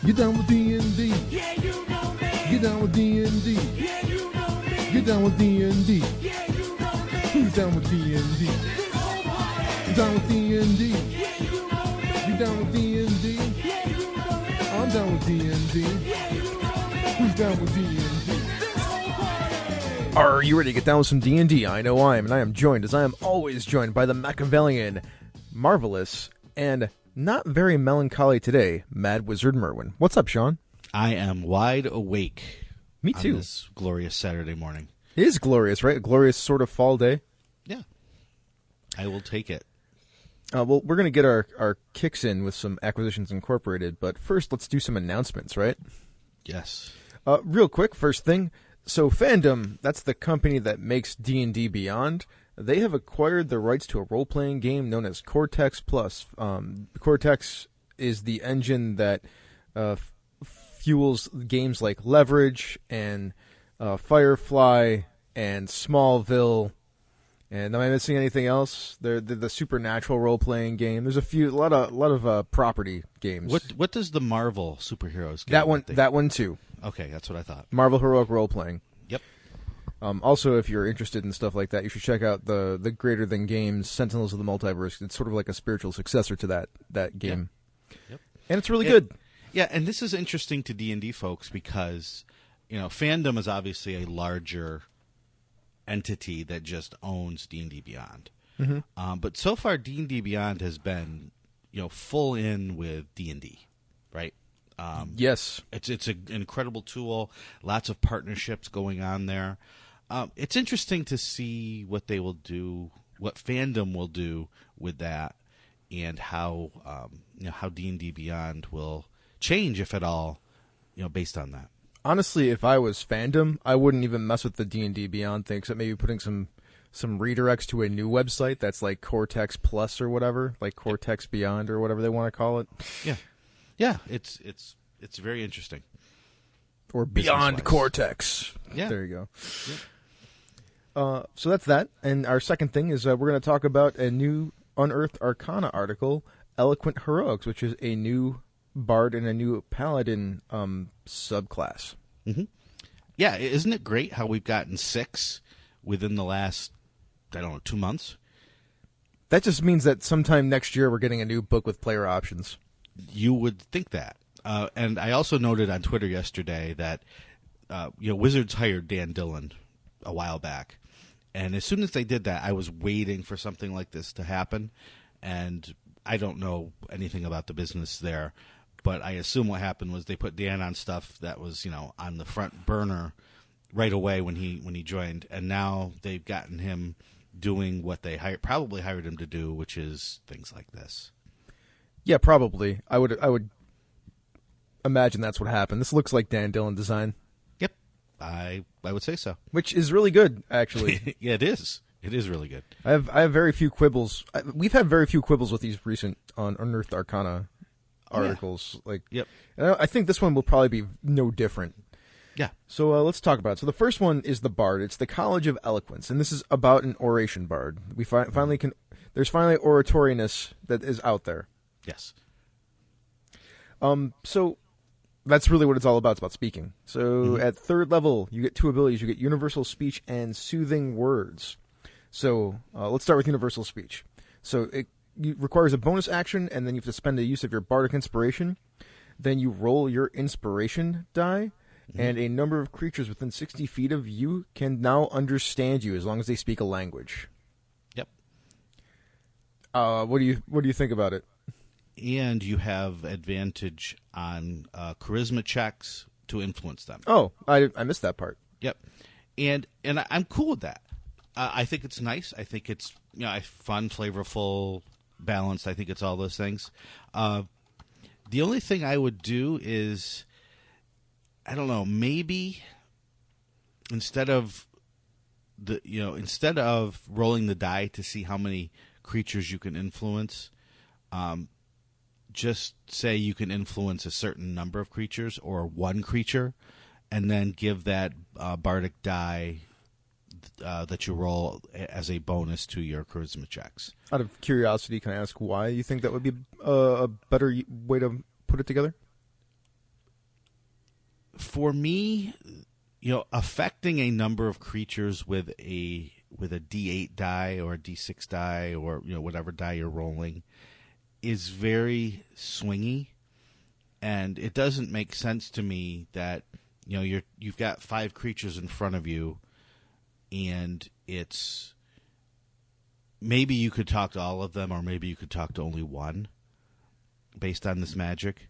Get down with D&D. Yeah, you know me. Get down with D&D. Yeah, you know me. Get down with D&D. Yeah, you know me. Who's down with D&D? This whole party. Get down with D&D. Yeah, you know me. Get down with D&D. Yeah, you know me. I'm down with D&D. Yeah, you know me. Who's down with D&D? This whole party. Are you ready to get down with some D&D? I know I am, and I am joined, as I am always joined, by the Machiavellian, marvelous, and not very melancholy today, Mad Wizard Merwin. What's up, Sean? I am wide awake. Me too. On this glorious Saturday morning. It is glorious, right? A glorious sort of fall day. Yeah. I will take it. Well, we're going to get our kicks in with some Acquisitions Incorporated, but first let's do some announcements, right? Yes. Real quick, first thing. So Fandom, that's the company that makes D&D Beyond. They have acquired the rights to a role-playing game known as Cortex Plus. Cortex is the engine that fuels games like Leverage and Firefly and Smallville. And am I missing anything else? They're the supernatural role-playing game. There's a lot of property games. What does the Marvel superheroes game? That one too. Okay, that's what I thought. Marvel Heroic Role-Playing. Yep. Also, if you're interested in stuff like that, you should check out the Greater Than Games Sentinels of the Multiverse. It's sort of like a spiritual successor to that game. Yep. And it's really good. Yeah, and this is interesting to D&D folks because, Fandom is obviously a larger entity that just owns D&D Beyond. Mm-hmm. But so far, D&D Beyond has been, full in with D&D, right? Yes. It's an incredible tool. Lots of partnerships going on there. It's interesting to see what they will do, what Fandom will do with that, and how how D&D Beyond will change, if at all, based on that. Honestly, if I was Fandom, I wouldn't even mess with the D&D Beyond thing, except maybe putting some redirects to a new website that's like Cortex Plus or whatever, like Cortex Beyond or whatever they want to call it. Yeah. Yeah, it's very interesting. Or Beyond Cortex. Yeah. There you go. Yeah. So that's that. And our second thing is we're going to talk about a new Unearthed Arcana article, Eloquent Heroics, which is a new bard and a new paladin subclass. Mm-hmm. Yeah, isn't it great how we've gotten 6 within the last, 2 months? That just means that sometime next year we're getting a new book with player options. You would think that. And I also noted on Twitter yesterday that Wizards hired Dan Dillon a while back. And as soon as they did that, I was waiting for something like this to happen. And I don't know anything about the business there, but I assume what happened was they put Dan on stuff that was, on the front burner right away when he joined. And now they've gotten him doing what they probably hired him to do, which is things like this. Yeah, probably. I would imagine that's what happened. This looks like Dan Dillon design. Yep, I would say so. Which is really good, actually. Yeah, it is. It is really good. I have very few quibbles. We've had very few quibbles with these recent Unearthed Arcana articles. Yep. I think this one will probably be no different. Yeah. So let's talk about it. So the first one is the Bard. It's the College of Eloquence, and this is about an oration bard. We finally can. There's finally oratoriness that is out there. Yes. So that's really what it's all about. It's about speaking. So at 3rd level, you get 2 abilities. You get Universal Speech and Soothing Words. So let's start with Universal Speech. So it requires a bonus action, and then you have to spend a use of your Bardic Inspiration. Then you roll your Inspiration die, and a number of creatures within 60 feet of you can now understand you as long as they speak a language. Yep. What do you think about it? And you have advantage on charisma checks to influence them. Oh, I missed that part. Yep. And I'm cool with that. I think it's nice. I think it's fun, flavorful, balanced. I think it's all those things. The only thing I would do is, I don't know, maybe instead of rolling the die to see how many creatures you can influence, just say you can influence a certain number of creatures or one creature, and then give that bardic die that you roll as a bonus to your charisma checks. Out of curiosity, can I ask why you think that would be a better way to put it together? For me, affecting a number of creatures with a D8 die or a D6 die or whatever die you're rolling is very swingy, and it doesn't make sense to me that you've got 5 creatures in front of you, and it's maybe you could talk to all of them, or maybe you could talk to only one based on this magic.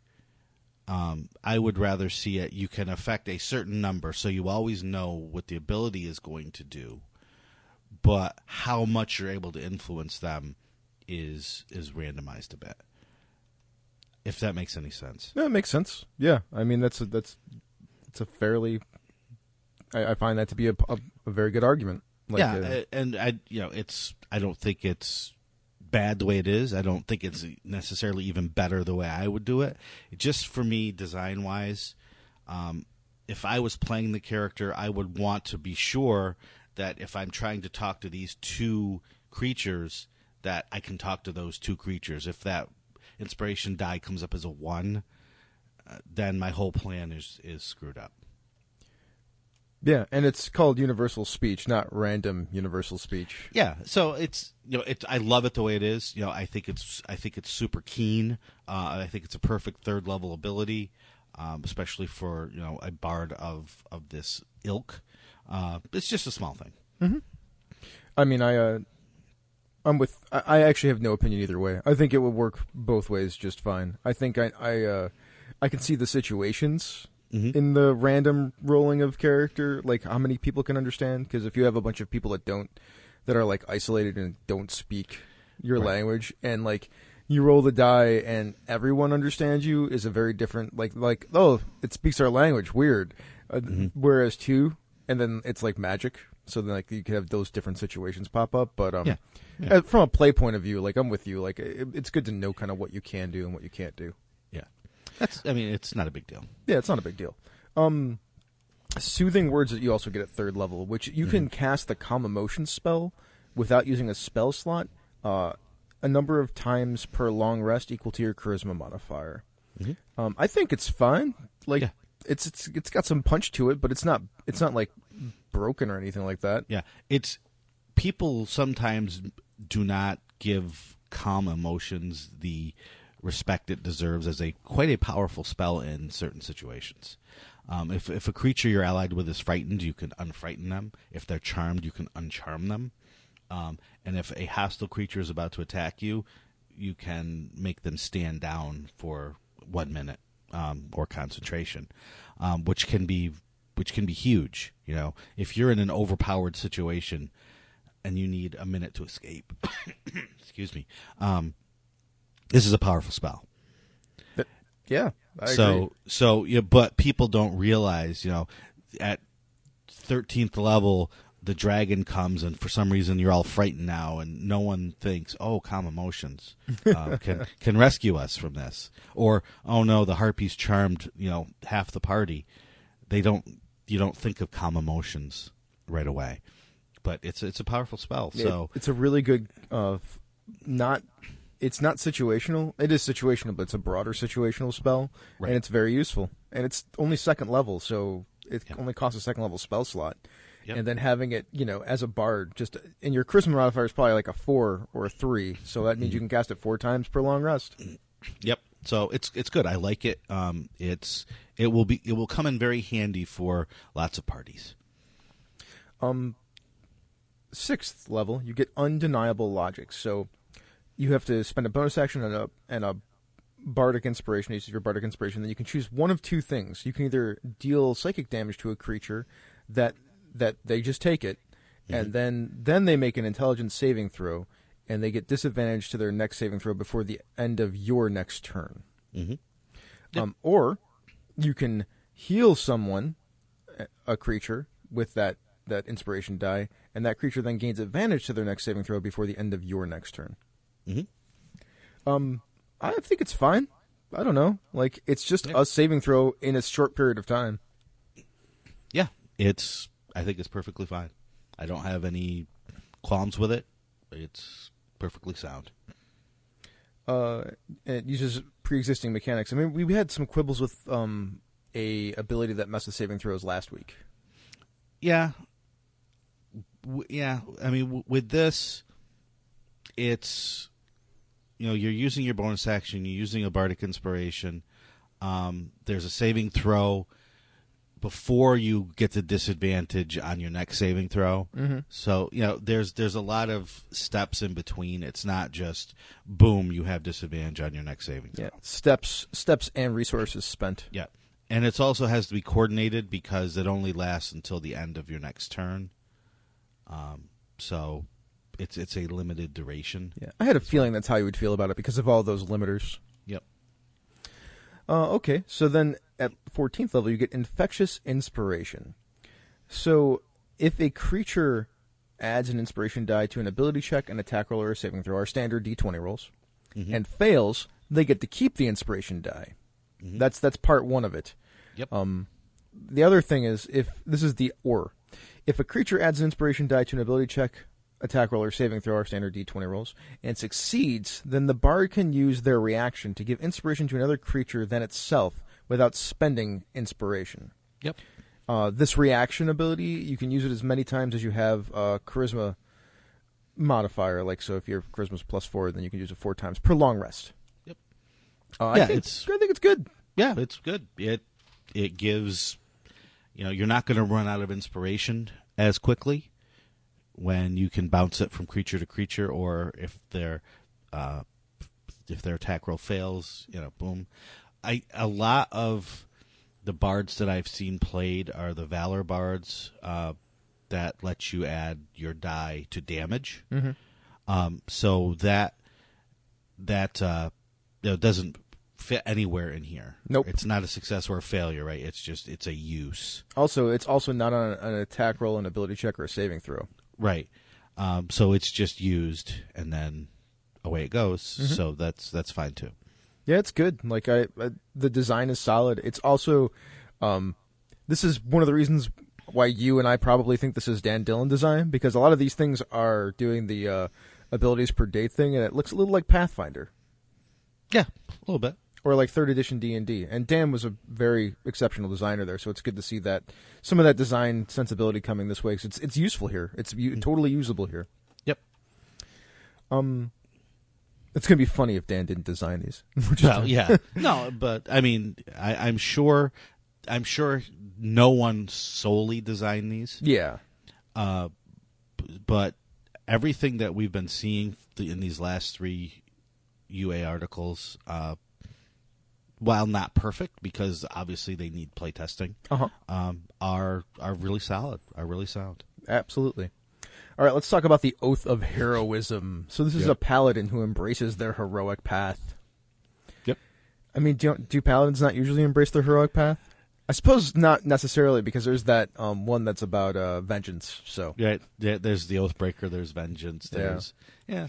I would rather see it. You can affect a certain number, so you always know what the ability is going to do, but how much you're able to influence them is randomized a bit. If that makes any sense. Yeah, it makes sense. Yeah, I mean it's a fairly. I find that to be a very good argument. And I don't think it's bad the way it is. I don't think it's necessarily even better the way I would do it. Just for me, design wise, if I was playing the character, I would want to be sure that if I'm trying to talk to these 2 creatures, that I can talk to those 2 creatures. If that inspiration die comes up as a 1, then my whole plan is screwed up. Yeah, and it's called universal speech, not random universal speech. Yeah, so it's I love it the way it is. I think it's super keen. I think it's a perfect 3rd level ability, especially for a bard of this ilk. It's just a small thing. Mm-hmm. I mean, I'm with. I actually have no opinion either way. I think it would work both ways just fine. I think I can see the situations. Mm-hmm. In the random rolling of character, like how many people can understand? Because if you have a bunch of people that are like isolated and don't speak your language, and like you roll the die and everyone understands you, is a very different like oh, it speaks our language, weird. Whereas 2, and then it's like magic, so then like you could have those different situations pop up. But from a play point of view, like I'm with you. Like it's good to know kind of what you can do and what you can't do. It's not a big deal. Yeah, it's not a big deal. Soothing words that you also get at 3rd level, which you can cast the Calm Emotion spell without using a spell slot, a number of times per long rest equal to your charisma modifier. Mm-hmm. I think it's fine. Like it's got some punch to it, but it's not like broken or anything like that. Yeah, it's people sometimes do not give Calm Emotions the respect it deserves as quite a powerful spell in certain situations. If a creature you're allied with is frightened, you can unfrighten them. If they're charmed, you can uncharm them. And if a hostile creature is about to attack you, you can make them stand down for 1 minute or concentration, which can be huge. If you're in an overpowered situation and you need a minute to escape, excuse me. This is a powerful spell. Yeah, I agree. But people don't realize, at 13th level, the dragon comes, and for some reason you're all frightened now, and no one thinks, "Oh, Calm Emotions can rescue us from this," or "Oh no, the harpy's charmed, half the party." You don't think of Calm Emotions right away, but it's a powerful spell. So it's a really good It's not situational. It is situational, but it's a broader situational spell, and it's very useful. And it's only 2nd level, so it only costs a 2nd level spell slot. Yep. And then having it, as a bard, and your charisma modifier is probably like a 4 or a 3, so that means you can cast it 4 times per long rest. Yep. So it's good. I like it. It will come in very handy for lots of parties. 6th level, you get Undeniable Logic. So you have to spend a bonus action and a bardic inspiration. You use your bardic inspiration. Then you can choose one of 2 things. You can either deal psychic damage to a creature that they just take it, and then they make an intelligence saving throw, and they get disadvantage to their next saving throw before the end of your next turn. Mm-hmm. Or you can heal someone, a creature, with that inspiration die, and that creature then gains advantage to their next saving throw before the end of your next turn. Mm-hmm. I think it's fine. I don't know. Like, it's just a saving throw in a short period of time. Yeah, I think it's perfectly fine. I don't have any qualms with it. It's perfectly sound. It uses pre-existing mechanics. I mean, we had some quibbles with a ability that messed with saving throws last week. Yeah. Yeah. I mean, with this, it's, you're using your bonus action, you're using a Bardic Inspiration. There's a saving throw before you get the disadvantage on your next saving throw. Mm-hmm. So, there's a lot of steps in between. It's not just, boom, you have disadvantage on your next saving throw. Yeah, steps and resources spent. Yeah. And it also has to be coordinated because it only lasts until the end of your next turn. So it's a limited duration. Yeah, I had a feeling that's how you would feel about it because of all those limiters. Yep. Okay, so then at 14th level, you get Infectious Inspiration. So if a creature adds an inspiration die to an ability check, an attack roll, or a saving throw, our standard D20 rolls, and fails, they get to keep the inspiration die. Mm-hmm. That's part one of it. Yep. The other thing is, if a creature adds an inspiration die to an ability check, attack roll, or saving throw, our standard D20 rolls, and succeeds, then the bard can use their reaction to give inspiration to another creature than itself without spending inspiration. Yep. This reaction ability, you can use it as many times as you have charisma modifier. Like, so if your charisma's +4, then you can use it 4 times per long rest. Yep. I think it's good. Yeah, it's good. It gives, you're not going to run out of inspiration as quickly when you can bounce it from creature to creature, or if their attack roll fails, boom. A lot of the bards that I've seen played are the Valor bards that let you add your die to damage. Mm-hmm. So that doesn't fit anywhere in here. Nope. It's not a success or a failure, right? It's a use. Also, it's also not on an attack roll, an ability check, or a saving throw. Right. So it's just used, and then away it goes. Mm-hmm. So that's fine too. Yeah, it's good. Like the design is solid. It's also, this is one of the reasons why you and I probably think this is Dan Dillon design, because a lot of these things are doing the abilities per date thing, and it looks a little like Pathfinder. Yeah, a little bit. Or like 3rd edition D&D. And Dan was a very exceptional designer there, so it's good to see that some of that design sensibility coming this way. 'Cause it's useful here. It's totally usable here. Yep. It's going to be funny if Dan didn't design these. Well, yeah. No, but I mean, I'm sure no one solely designed these. Yeah. But everything that we've been seeing in these last 3 UA articles, while not perfect, because obviously they need play testing, are really solid. Are really sound. Absolutely. All right, let's talk about the Oath of Heroism. So this is a paladin who embraces their heroic path. Yep. I mean, do paladins not usually embrace their heroic path? I suppose not necessarily, because there's that one that's about vengeance. So yeah, there's the Oathbreaker. There's vengeance. Yeah.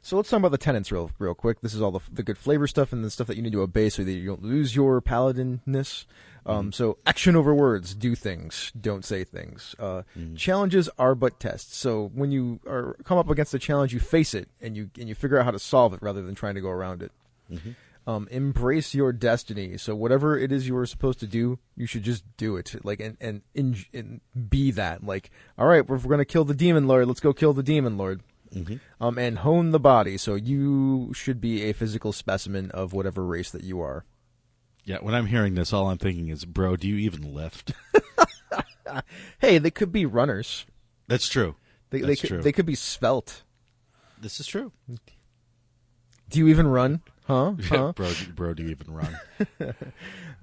So let's talk about the tenets real quick. This is all the good flavor stuff and the stuff that you need to obey so that you don't lose your paladinness. So action over words, do things, don't say things. Challenges are but tests. So when you come up against a challenge, you face it and you figure out how to solve it rather than trying to go around it. Embrace your destiny. So whatever it is you were supposed to do, you should just do it. Like and be that. Like, all right, if we're going to kill the demon lord, let's go kill the demon lord. And hone the body. So you should be a physical specimen of whatever race that you are. Yeah, when I'm hearing this, all I'm thinking is, bro, do you even lift? Hey, they could be runners. That's true. They could be svelte. This is true. Do you even run? Huh? Bro, do you even run?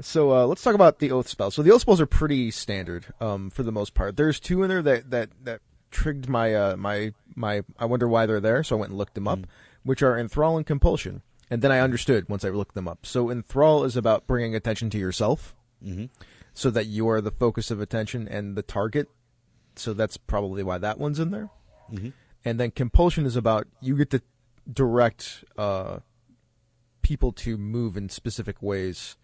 So let's talk about the oath spells. So the oath spells are pretty standard for the most part. There's 2 in there that trigged my I wonder why they're there, so I went and looked them up, which are Enthrall and Compulsion. And then I understood once I looked them up. So Enthrall is about bringing attention to yourself, so that you are the focus of attention and the target. So that's probably why that one's in there. And then Compulsion is about you get to direct people to move in specific ways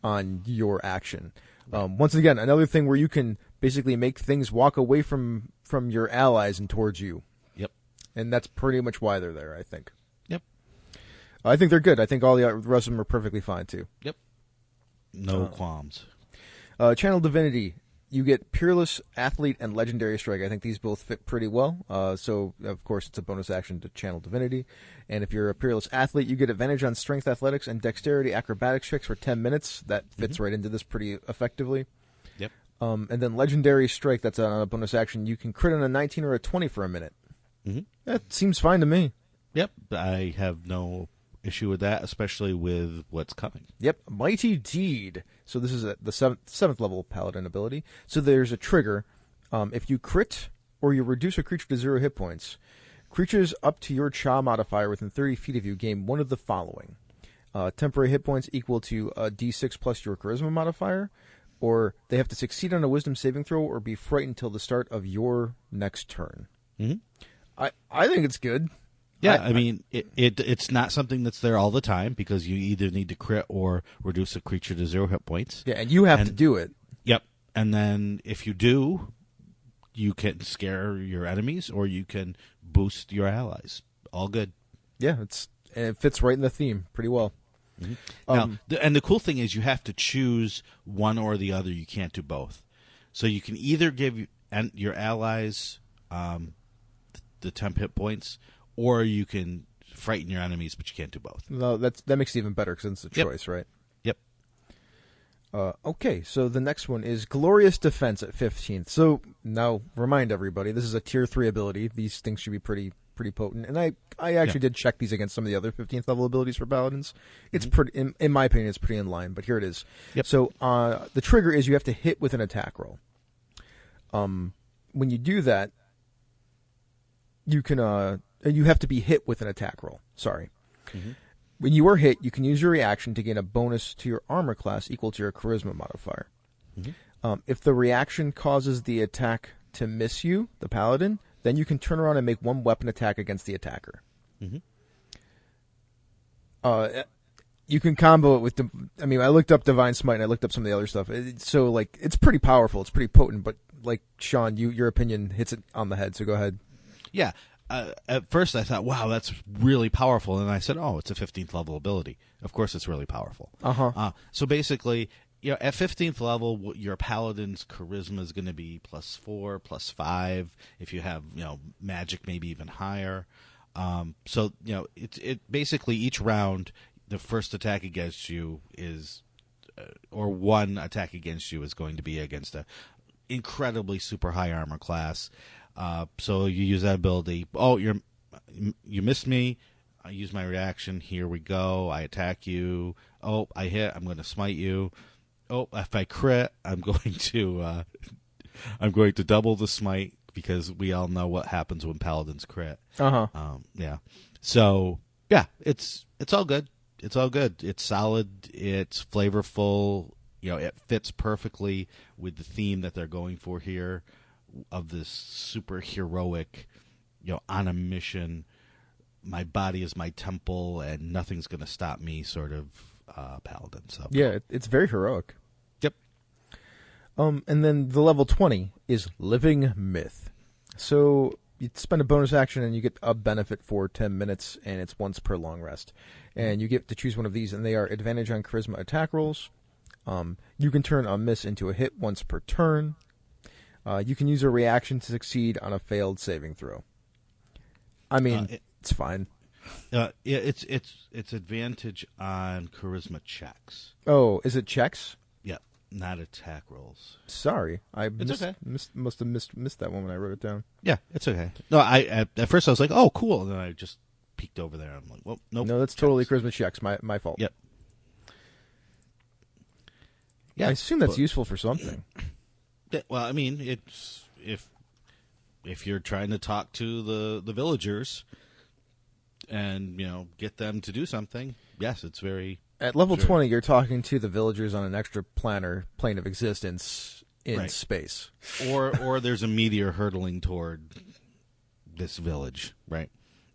on your action. Once again, another thing where you can basically make things walk away from your allies and towards you. Yep. And that's pretty much why they're there, I think. Yep. I think they're good. I think all the rest of them are perfectly fine, too. Yep. No qualms. Channel Divinity. You get Peerless, Athlete, and Legendary Strike. I think these both fit pretty well. So, of course, it's a bonus action to Channel Divinity. And if you're a Peerless Athlete, you get advantage on Strength, Athletics, and Dexterity Acrobatics checks for 10 minutes. That fits right into this pretty effectively. Yep. And then Legendary Strike, that's a bonus action. You can crit on a 19 or a 20 for a minute. Mm-hmm. That seems fine to me. Yep. I have no issue with that, especially with what's coming. Yep, Mighty Deed. So this is the seventh level Paladin ability. So there's a trigger. If you crit or you reduce a creature to 0 hit points, creatures up to your Cha modifier within 30 feet of you gain one of the following. Temporary hit points equal to a d6 plus your Charisma modifier, or they have to succeed on a Wisdom saving throw or be frightened until the start of your next turn. Mm-hmm. I think it's good. Yeah, I mean, it's not something that's there all the time because you either need to crit or reduce a creature to 0 hit points. Yeah, and you have to do it. Yep. And then if you do, you can scare your enemies or you can boost your allies. All good. Yeah, it fits right in the theme pretty well. Mm-hmm. Now, and the cool thing is you have to choose one or the other. You can't do both. So you can either give your allies the temp hit points, or you can frighten your enemies, but you can't do both. No, that makes it even better because it's a choice, right? Yep. Okay, so the next one is Glorious Defense at 15th. So now remind everybody, this is a tier 3 ability. These things should be pretty potent. And I actually did check these against some of the other 15th level abilities for Paladins. It's pretty, in my opinion, it's pretty in line, but here it is. Yep. So the trigger is you have to hit with an attack roll. When you do that, you can you have to be hit with an attack roll. Sorry. Mm-hmm. When you are hit, you can use your reaction to gain a bonus to your armor class equal to your charisma modifier. Mm-hmm. If the reaction causes the attack to miss you, the paladin, then you can turn around and make one weapon attack against the attacker. Mm-hmm. You can combo it with... I looked up Divine Smite and I looked up some of the other stuff. So, it's pretty powerful. It's pretty potent, but, Shawn, your opinion hits it on the head, so go ahead. Yeah. At first I thought, wow, that's really powerful. And I said, oh, it's a 15th level ability. Of course it's really powerful. Uh-huh. So basically, at 15th level, your paladin's charisma is going to be +4, +5. If you have, magic, maybe even higher. So, it basically each round, the first attack against you is, or one attack against you is going to be against a incredibly super high armor class. So you use that ability. Oh, you missed me. I use my reaction. Here we go. I attack you. Oh, I hit. I'm going to smite you. Oh, if I crit, I'm going to double the smite because we all know what happens when paladins crit. Yeah. So yeah, it's all good. It's all good. It's solid. It's flavorful. It fits perfectly with the theme that they're going for here, of this super heroic, on a mission, my body is my temple and nothing's going to stop me sort of paladin. So yeah, it's very heroic. Yep. And then the level 20 is Living Myth. So you spend a bonus action and you get a benefit for 10 minutes, and it's once per long rest. And you get to choose one of these, and they are advantage on charisma attack rolls. You can turn a miss into a hit once per turn. You can use a reaction to succeed on a failed saving throw. It's fine. It's advantage on charisma checks. Oh, is it checks? Yeah, not attack rolls. Sorry, okay. Must have missed that one when I wrote it down. Yeah, it's okay. No, at first I was like, oh, cool, and then I just peeked over there. I'm like, well, nope. No, that's totally charisma checks. My fault. Yep. Yeah, I assume that's useful for something. Well, it's if you're trying to talk to the villagers and get them to do something, yes, it's very. At level 20, you're talking to the villagers on an extra plane of existence in space, or there's a meteor hurtling toward this village, right?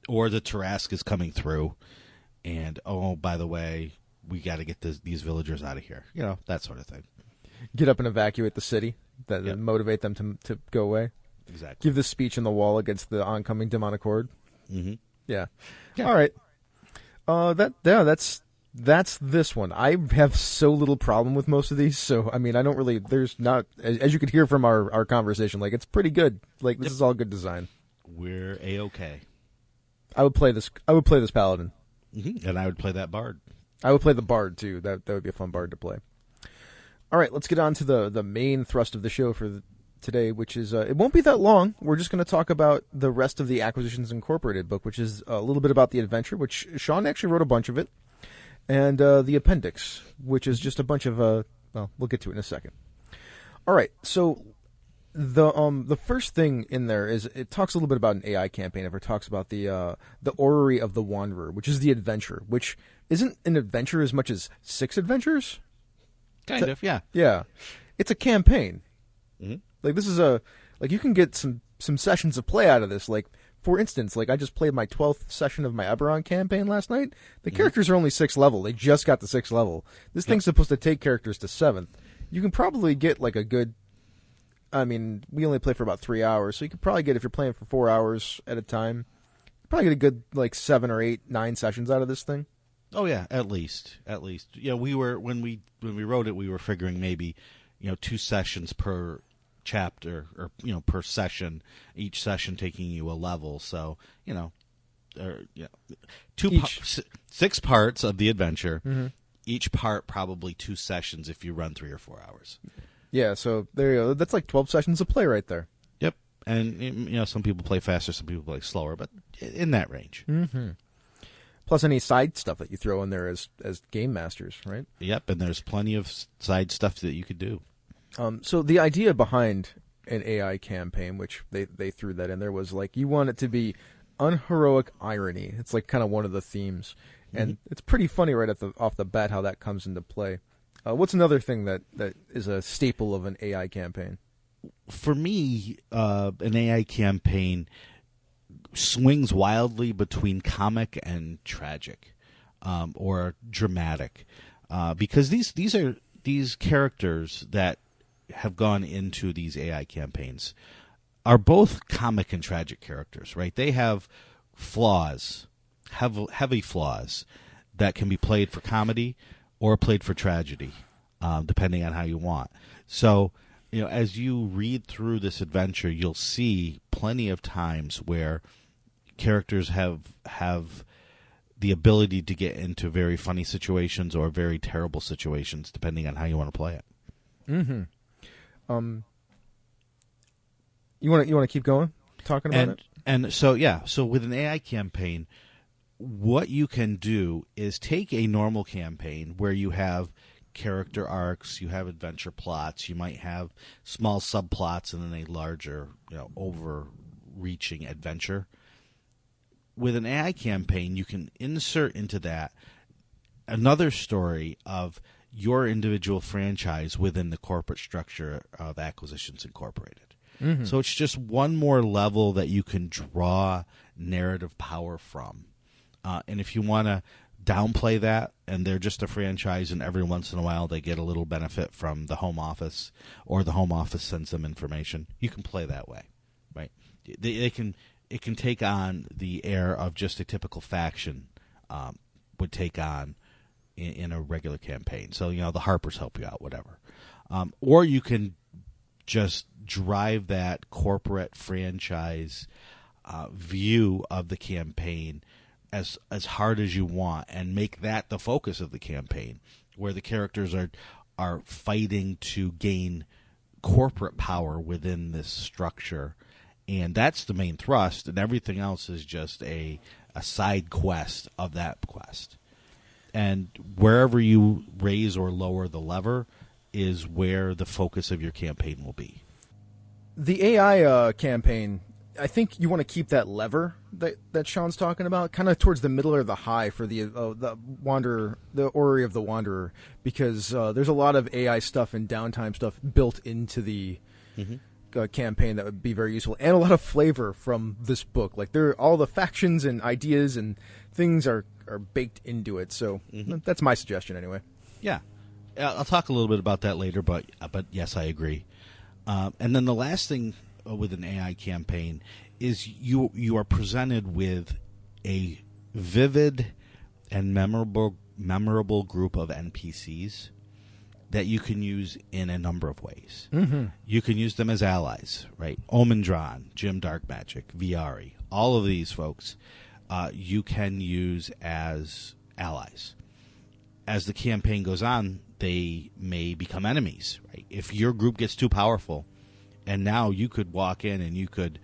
Or the Tarask is coming through, and oh, by the way, we got to get these villagers out of here. That sort of thing. Get up and evacuate the city. That motivate them to go away. Exactly. Give the speech in the wall against the oncoming demonic horde. Mm-hmm. Yeah. All right. That's that's this one. I have so little problem with most of these, so I mean, I don't really. There's not, as you could hear from our conversation, like it's pretty good. Like this is all good design. We're A-okay. I would play this. I would play this Paladin. And I would play that Bard. I would play the Bard too. That would be a fun Bard to play. All right, let's get on to the main thrust of the show for today, which is it won't be that long. We're just going to talk about the rest of the Acquisitions Incorporated book, which is a little bit about the adventure, which Shawn actually wrote a bunch of it, and the appendix, which is just a bunch of well, we'll get to it in a second. All right, so the first thing in there is it talks a little bit about an AI campaign. It talks about the Orrery of the Wanderer, which is the adventure, which isn't an adventure as much as 6 adventures. Kind of, yeah. Yeah, it's a campaign. Mm-hmm. Like this is like you can get some sessions of play out of this. Like for instance, like I just played my 12th session of my Eberron campaign last night. The characters are only 6th level. They just got the 6th level. This thing's supposed to take characters to 7th. You can probably get like a good. I mean, we only play for about 3 hours, so you could probably get, if you're playing for 4 hours at a time, probably get a good like 7 or 8, 9 sessions out of this thing. Oh yeah, at least. Yeah, we were when we wrote it, we were figuring maybe 2 sessions per chapter, or per session, each session taking you a level. So 6 parts of the adventure. Mm-hmm. Each part probably 2 sessions if you run 3 or 4 hours. Yeah, so there you go. That's like 12 sessions of play right there. Yep, and some people play faster, some people play slower, but in that range. Mm-hmm. Plus any side stuff that you throw in there as game masters, right? Yep, and there's plenty of side stuff that you could do. So the idea behind an AI campaign, which they threw that in there, was like you want it to be unheroic irony. It's like kind of one of the themes, and it's pretty funny right off the bat how that comes into play. What's another thing that is a staple of an AI campaign? For me, an AI campaign swings wildly between comic and tragic, or dramatic, because these characters that have gone into these AI campaigns are both comic and tragic characters, right? They have flaws, heavy flaws that can be played for comedy or played for tragedy, depending on how you want. So, as you read through this adventure, you'll see plenty of times where characters have the ability to get into very funny situations or very terrible situations, depending on how you want to play it. Mm-hmm. You want to keep going talking about it? And so with an AI campaign, what you can do is take a normal campaign where you have character arcs, you have adventure plots, you might have small subplots, and then a larger, overreaching adventure. With an AI campaign, you can insert into that another story of your individual franchise within the corporate structure of Acquisitions Incorporated. Mm-hmm. So it's just one more level that you can draw narrative power from. And if you want to downplay that, and they're just a franchise, and every once in a while they get a little benefit from the home office, or the home office sends them information, you can play that way, right? It can take on the air of just a typical faction would take on in a regular campaign. So, the Harpers help you out, whatever. Or you can just drive that corporate franchise view of the campaign as hard as you want, and make that the focus of the campaign, where the characters are fighting to gain corporate power within this structure. And that's the main thrust, and everything else is just a side quest of that quest. And wherever you raise or lower the lever is where the focus of your campaign will be. The AI campaign, I think you want to keep that lever that Shawn's talking about kind of towards the middle or the high for the Wanderer, the Orrery of the Wanderer, because there's a lot of AI stuff and downtime stuff built into the campaign that would be very useful, and a lot of flavor from this book. Like all the factions and ideas and things are baked into it. So that's my suggestion anyway. Yeah, I'll talk a little bit about that later, but yes, I agree. And then the last thing with an AI campaign is you are presented with a vivid and memorable memorable group of NPCs that you can use in a number of ways. You can use them as allies, right? Omendron, Jim Darkmagic, Viari, all of these folks you can use as allies. As the campaign goes on, they may become enemies, right? If your group gets too powerful, and now you could walk in and you could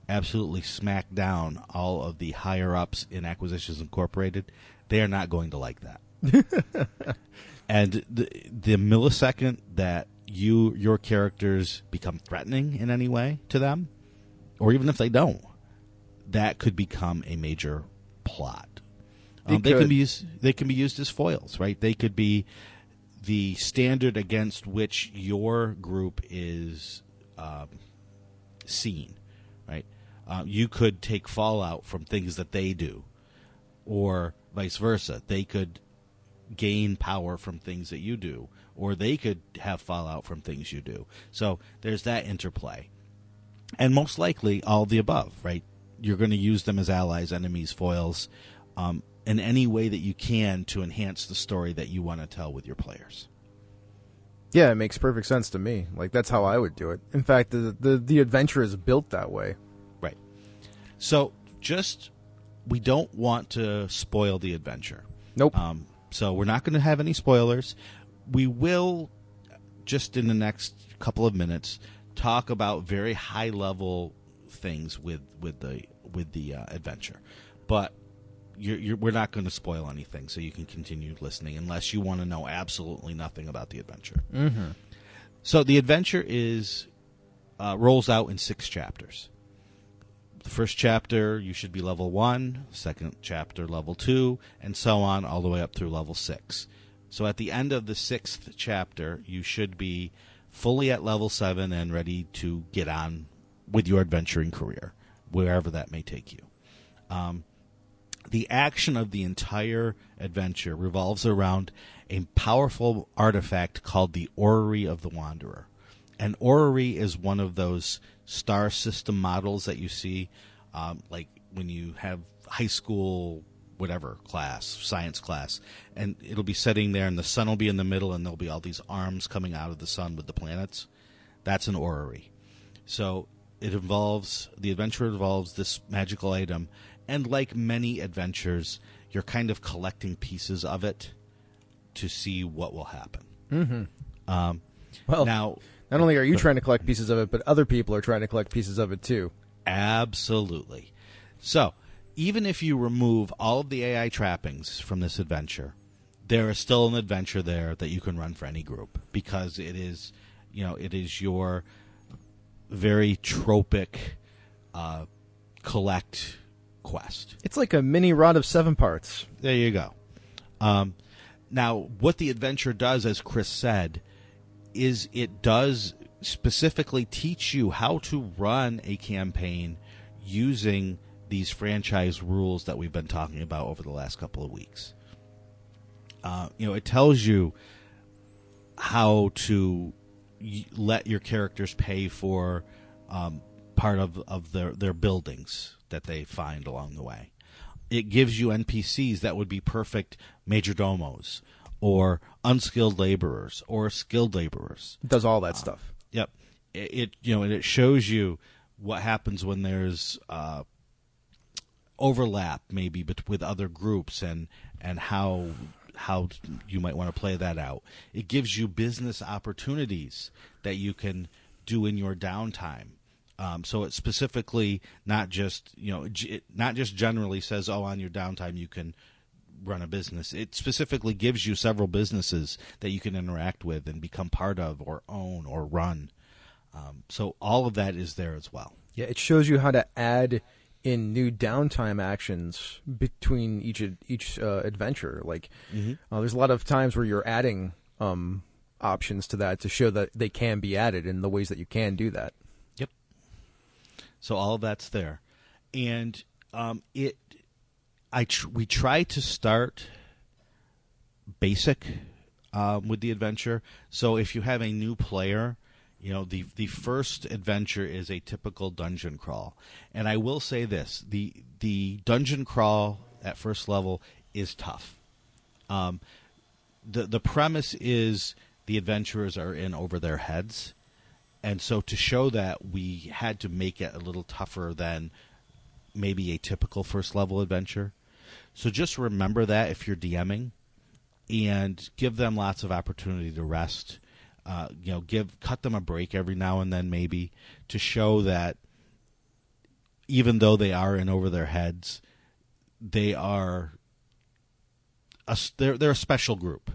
absolutely smack down all of the higher-ups in Acquisitions Incorporated, they are not going to like that. And the millisecond that your characters become threatening in any way to them, or even if they don't, that could become a major plot. They can be used as foils, right? They could be the standard against which your group is seen, right? You could take fallout from things that they do, or vice versa. They could gain power from things that you do, or they could have fallout from things you do. So there's that interplay. And most likely all the above, right? You're going to use them as allies, enemies, foils, in any way that you can to enhance the story that you want to tell with your players. Yeah, it makes perfect sense to me. Like, that's how I would do it. In fact, the adventure is built that way. Right. So we don't want to spoil the adventure. Nope. So we're not going to have any spoilers. We will, just in the next couple of minutes, talk about very high-level things with the adventure. But we're not going to spoil anything, so you can continue listening unless you want to know absolutely nothing about the adventure. Mm-hmm. So the adventure rolls out in 6 chapters. The first chapter, you should be level 1. Second chapter, level 2, and so on, all the way up through level 6. So at the end of the 6th chapter, you should be fully at level 7 and ready to get on with your adventuring career, wherever that may take you. The action of the entire adventure revolves around a powerful artifact called the Orrery of the Wanderer. An orrery is one of those star system models that you see, like when you have high school, whatever class, science class, and it'll be sitting there, and the sun will be in the middle, and there'll be all these arms coming out of the sun with the planets. That's an orrery. So the adventure involves this magical item, and like many adventures, you're kind of collecting pieces of it to see what will happen. Mm-hmm. Well, now, not only are you trying to collect pieces of it, but other people are trying to collect pieces of it too. Absolutely. So, even if you remove all of the AI trappings from this adventure, there is still an adventure there that you can run for any group, because it is your very tropic collect quest. It's like a mini Rod of 7 parts. There you go. Now, what the adventure does, as Chris said, is it does specifically teach you how to run a campaign using these franchise rules that we've been talking about over the last couple of weeks. It tells you how to let your characters pay for part of their buildings that they find along the way. It gives you NPCs that would be perfect majordomos, or unskilled laborers, or skilled laborers. It does all that stuff. Yep. It shows you what happens when there's overlap, maybe, with other groups, and how you might want to play that out. It gives you business opportunities that you can do in your downtime. So it specifically not just generally says, oh, on your downtime you can run a business. It specifically gives you several businesses that you can interact with and become part of, or own, or run. So all of that is there as well. Yeah, it shows you how to add in new downtime actions between each adventure. Like, there's a lot of times where you're adding options to that to show that they can be added in the ways that you can do that. Yep. So all of that's there, and we try to start basic with the adventure. So if you have a new player, the first adventure is a typical dungeon crawl. And I will say this, the dungeon crawl at first level is tough. The premise is the adventurers are in over their heads, and so to show that, we had to make it a little tougher than maybe a typical first level adventure. So just remember that if you're DMing, and give them lots of opportunity to rest. Cut them a break every now and then, maybe, to show that even though they are in over their heads, they are they're a special group,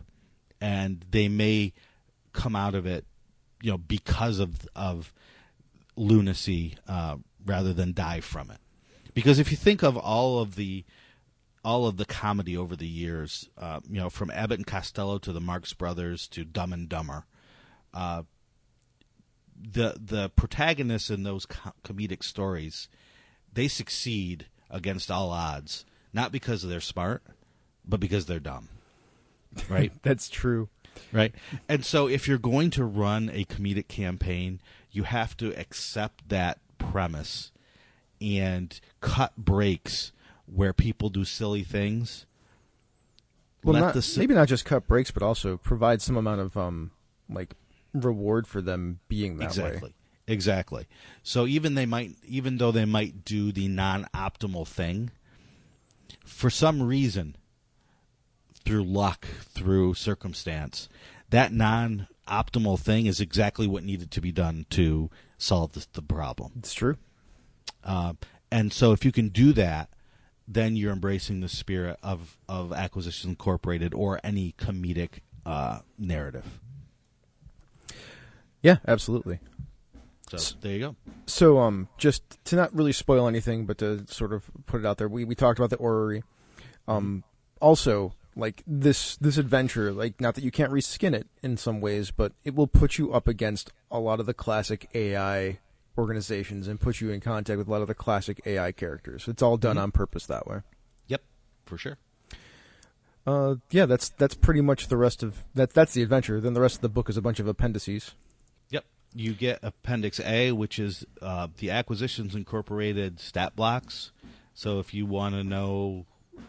and they may come out of it, because of lunacy, rather than die from it. Because if you think of all of the comedy over the years, from Abbott and Costello to the Marx Brothers to Dumb and Dumber, the protagonists in those comedic stories, they succeed against all odds, not because they're smart, but because they're dumb. Right? That's true. Right? And so if you're going to run a comedic campaign, you have to accept that premise and cut breaks where people do silly things. Well, maybe not just cut breaks, but also provide some amount of reward for them being that way. Exactly. So even though they might do the non-optimal thing, for some reason, through luck, through circumstance, that non-optimal thing is exactly what needed to be done to solve the problem. It's true. And so if you can do that, then you're embracing the spirit of Acquisitions Incorporated or any comedic narrative. Yeah, absolutely. So there you go. So just to not really spoil anything, but to sort of put it out there, we talked about the orrery. Also, this adventure, not that you can't reskin it in some ways, but it will put you up against a lot of the classic AI organizations and put you in contact with a lot of the classic AI characters. It's all done on purpose that way. Yep, for sure. That's pretty much the rest of that. That's the adventure. Then the rest of the book is a bunch of appendices. Yep, you get Appendix A, which is the Acquisitions Incorporated stat blocks. So if you want to know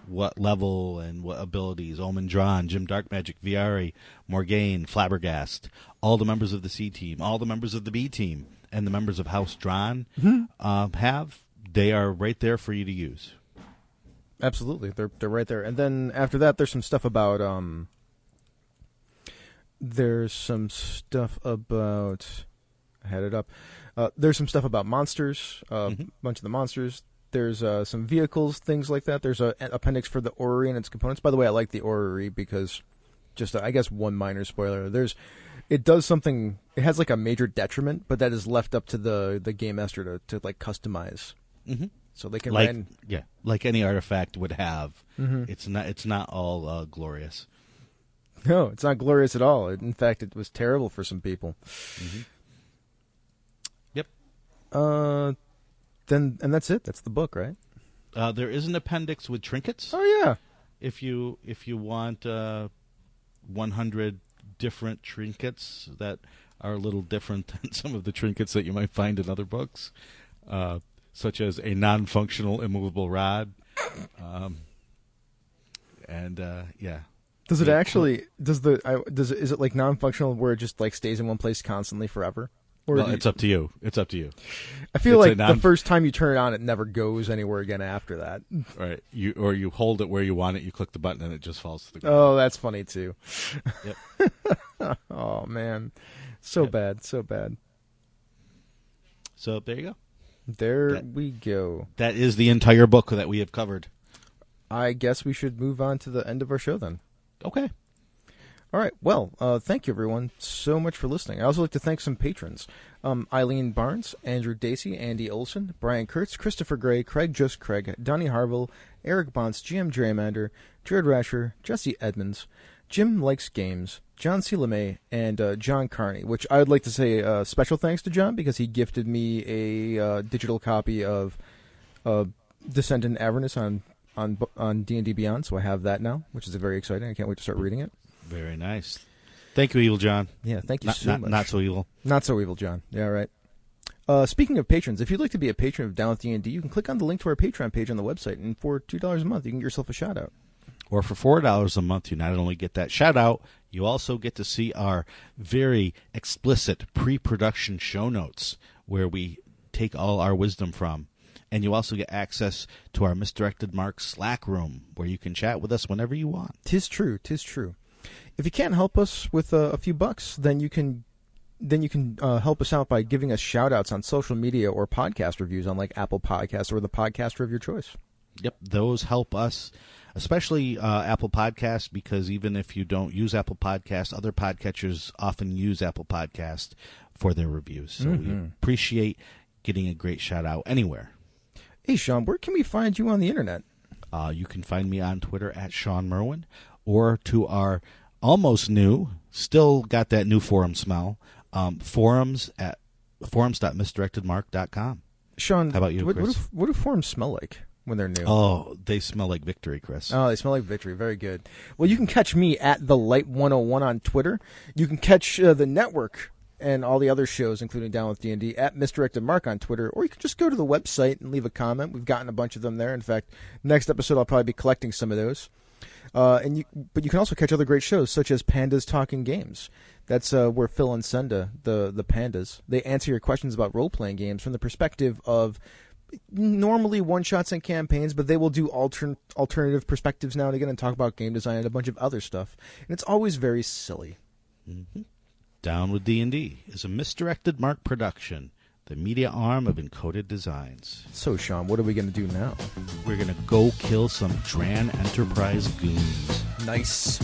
what level and what abilities, Omen Drawn, Jim Darkmagic, Viari, Morgaine, Flabbergast, all the members of the C team, all the members of the B team, and the members of House Drawn have, they are right there for you to use. Absolutely, they're right there. And then after that, there's some stuff about there's some stuff about monsters, a bunch of the monsters. There's some vehicles, things like that. There's an appendix for the orrery and its components. By the way, I like the orrery because, just I guess one minor spoiler, it does something. It has a major detriment, but that is left up to the game master to customize. Mm-hmm. So they can like any artifact would have. Mm-hmm. It's not all glorious. No, it's not glorious at all. In fact, it was terrible for some people. Mm-hmm. Yep. And that's it. That's the book, right? There is an appendix with trinkets. Oh yeah. If you want 100 different trinkets that are a little different than some of the trinkets that you might find in other books, such as a non-functional immovable rod, yeah. Does it actually? Is it non-functional where it just stays in one place constantly forever? Or it's up to you. It's up to you. I feel the first time you turn it on, it never goes anywhere again after that. Right. You hold it where you want it, you click the button, and it just falls to the ground. Oh, that's funny, too. Yep. Oh, man. So bad. So bad. So there you go. There we go. That is the entire book that we have covered. I guess we should move on to the end of our show, then. Okay. All right. Well, thank you, everyone, so much for listening. I also like to thank some patrons. Eileen Barnes, Andrew Dacey, Andy Olson, Brian Kurtz, Christopher Gray, Craig Just Craig, Donnie Harville, Eric Bonts, GM Dramander, Jared Rasher, Jesse Edmonds, Jim Likes Games, John C. LeMay, and John Carney, which I would like to say special thanks to John because he gifted me a digital copy of Descent into Avernus on D&D Beyond, so I have that now, which is very exciting. I can't wait to start reading it. Very nice. Thank you, Evil John. Yeah, thank you so much. Not so evil. Not so evil, John. Yeah, right. Speaking of patrons, if you'd like to be a patron of Down with D&D, you can click on the link to our Patreon page on the website, and for $2 a month, you can get yourself a shout-out. or for $4 a month, you not only get that shout out, you also get to see our very explicit pre-production show notes where we take all our wisdom from. And you also get access to our Misdirected Mark Slack room where you can chat with us whenever you want. 'Tis true. 'Tis true. If you can't help us with a few bucks, then you can help us out by giving us shout-outs on social media or podcast reviews on like Apple Podcasts or the podcaster of your choice. Yep, those help us, especially Apple Podcasts, because even if you don't use Apple Podcasts, other podcatchers often use Apple Podcasts for their reviews. So we appreciate getting a great shout-out anywhere. Hey, Sean, where can we find you on the internet? You can find me on Twitter at Sean Merwin, or to our almost new, still got that new forum smell, forums at forums.misdirectedmark.com. Sean, how about you, Chris? What do forums smell like when they're new? Oh, they smell like victory, Chris. Oh, they smell like victory. Very good. Well, you can catch me at The Light 101 on Twitter. You can catch the network and all the other shows, including Down with D&D, at Misdirected Mark on Twitter, or you can just go to the website and leave a comment. We've gotten a bunch of them there. In fact, next episode I'll probably be collecting some of those. But you can also catch other great shows, such as Pandas Talking Games. That's where Phil and Senda, the pandas, they answer your questions about role-playing games from the perspective of normally one-shots and campaigns, but they will do alternative perspectives now and again and talk about game design and a bunch of other stuff. And it's always very silly. Mm-hmm. Down with D&D is a Misdirected Mark production, the media arm of Encoded Designs. So, Sean, what are we going to do now? We're going to go kill some Dran Enterprise goons. Nice.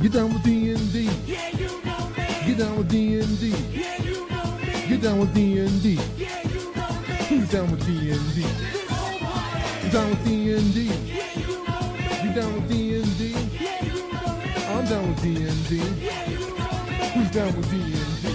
Get down with D&D. Yeah, you know me. Get down with D&D. Yeah, you know me. Get down with D&D. Yeah, you know me. Who's down with D&D? This whole party. You down with D&D? Yeah, you know me. You down with D&D? Yeah, you know me. I'm down with D&D. Yeah, you know me. Who's down with D&D?